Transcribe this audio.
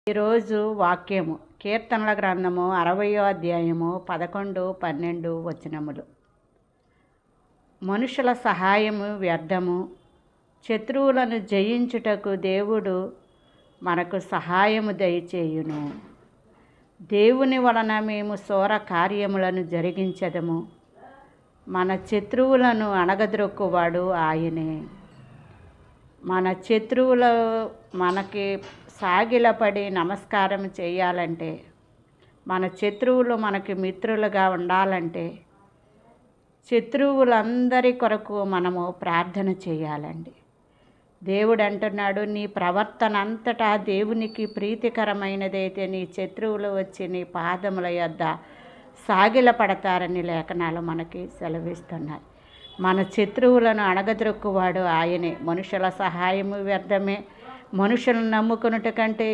ఈరోజు వాక్యము కీర్తనల గ్రంథము 60వ అధ్యాయము 11, 12 వచనములు. మనుషుల సహాయము వ్యర్థము, శత్రువులను జయించుటకు దేవుడు మనకు సహాయము దయచేయును. దేవుని వలన మేము శూర కార్యములను జరిగించదము. మన శత్రువులను అణగద్రొక్కువాడు ఆయనే. మన శత్రువులు మనకి సాగిలపడి నమస్కారం చేయాలంటే, మన శత్రువులు మనకి మిత్రులుగా ఉండాలంటే, శత్రువులందరి కొరకు మనము ప్రార్థన చేయాలండి. దేవుడు అంటున్నాడు, నీ ప్రవర్తన అంతటా దేవునికి ప్రీతికరమైనదైతే నీ శత్రువులు వచ్చి నీ పాదముల యొద్ద సాగిలపడతారని లేఖనాలు మనకి సెలవిస్తున్నాయి. మన శత్రువులను అణగద్రొక్కువాడు ఆయనే. మనుషుల సహాయము వ్యర్థమే, మనుషులను నమ్ముకొనుట కంటే